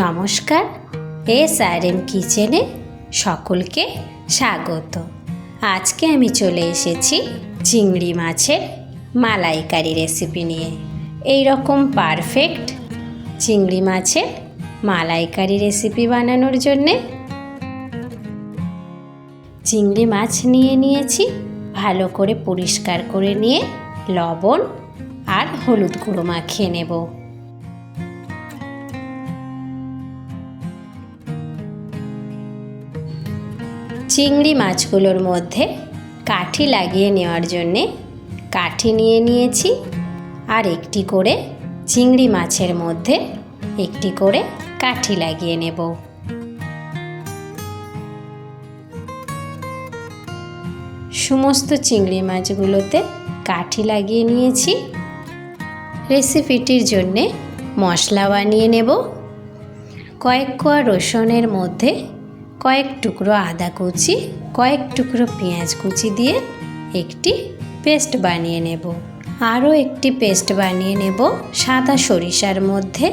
নমস্কার, SRM কিচেনে সকলকে স্বাগত। আজকে আমি চলে এসেছি চিংড়ি মাছের মালাইকারি রেসিপি নিয়ে। এই রকম পারফেক্ট চিংড়ি মাছের মালাইকারি রেসিপি বানানোর জন্যে চিংড়ি মাছ নিয়েছি। ভালো করে পরিষ্কার করে নিয়ে লবণ আর হলুদ গুঁড়ো মাখিয়ে নেব। চিংড়ি মাছগুলোর মধ্যে কাঠি লাগিয়ে নেওয়ার জন্যে কাঠি নিয়েছি, আর একটি করে চিংড়ি মাছের মধ্যে একটি করে কাঠি লাগিয়ে নেব। সমস্ত চিংড়ি মাছগুলোতে কাঠি লাগিয়ে নিয়েছি। রেসিপিটির জন্যে মশলা বানিয়ে নেব। কয়েক কোয়া রসুনের মধ্যে কয়েক টুকরো আদা কুচি, কয়েক টুকরো পেঁয়াজ কুচি দিয়ে একটি পেস্ট বানিয়ে নেব। আরও একটি পেস্ট বানিয়ে নেব সাদা সরিষার মধ্যে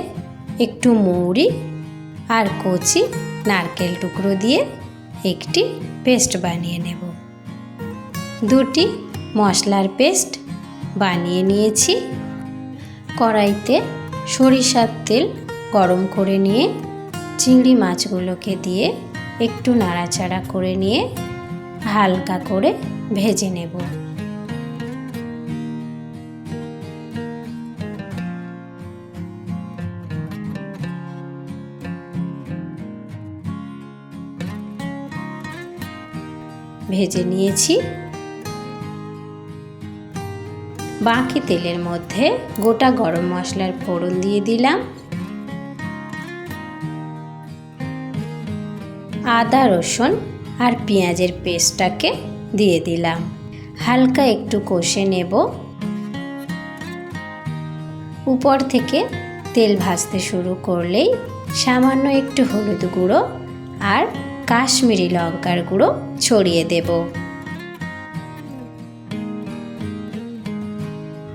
একটু মৌরি আর কচি নারকেল টুকরো দিয়ে একটি পেস্ট বানিয়ে নেব। দুটি মশলার পেস্ট বানিয়ে নিয়েছি। কড়াইতে সরিষার তেল গরম করে নিয়ে চিংড়ি মাছগুলোকে দিয়ে একটু নাড়াচাড়া করে নিয়ে হালকা করে ভেজে নেব। ভেজে নিয়েছি। বাকি তেলের মধ্যে গোটা গরম মশলার ফোড়ন দিয়ে দিলাম। আদা রসুন আর পেঁয়াজের পেস্টটাকে দিয়ে দিলাম। হালকা একটু কষে নেব। উপর থেকে তেল ভাজতে শুরু করলেই সামান্য একটু হলুদ গুঁড়ো আর কাশ্মীরি লঙ্কার গুঁড়ো ছড়িয়ে দেব।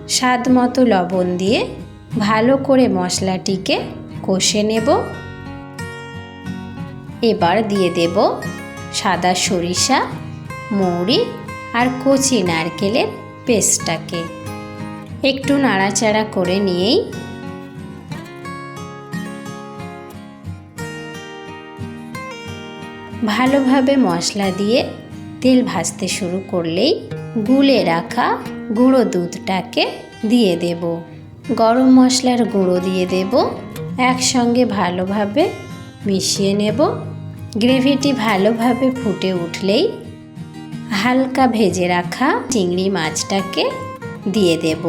স্বাদ মতো লবণ দিয়ে ভালো করে মশলাটিকে কষে নেব। এবার দিয়ে দেব সাদা সরিষা, মৌরি আর কচি নারকেলের পেস্টটাকে। একটু নাড়াচাড়া করে নিয়েই ভালোভাবে মশলা দিয়ে তেল ভাজতে শুরু করলেই গুলে রাখা গুঁড়ো দুধটাকে দিয়ে দেব। গরম মশলার গুঁড়ো দিয়ে দেব। একসঙ্গে ভালোভাবে মিশিয়ে নেব। গ্রেভিটি ভালোভাবে ফুটে উঠলেই হালকা ভেজে রাখা চিংড়ি মাছটাকে দিয়ে দেব।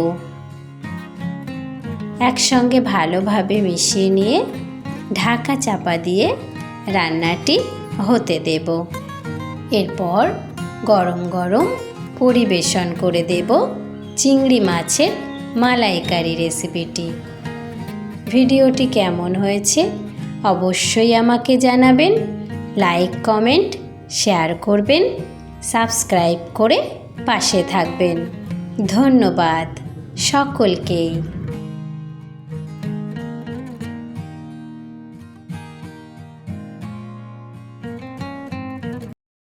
একসঙ্গে ভালোভাবে মিশিয়ে নিয়ে ঢাকা চাপা দিয়ে রান্নাটি হতে দেব। এরপর গরম গরম পরিবেশন করে দেব চিংড়ি মাছের মালাইকারি রেসিপিটি। ভিডিওটি কেমন হয়েছে অবশ্যই আমাকে জানাবেন। লাইক, কমেন্ট, শেয়ার করবেন, সাবস্ক্রাইব করে পাশে থাকবেন। ধন্যবাদ সকলকেই।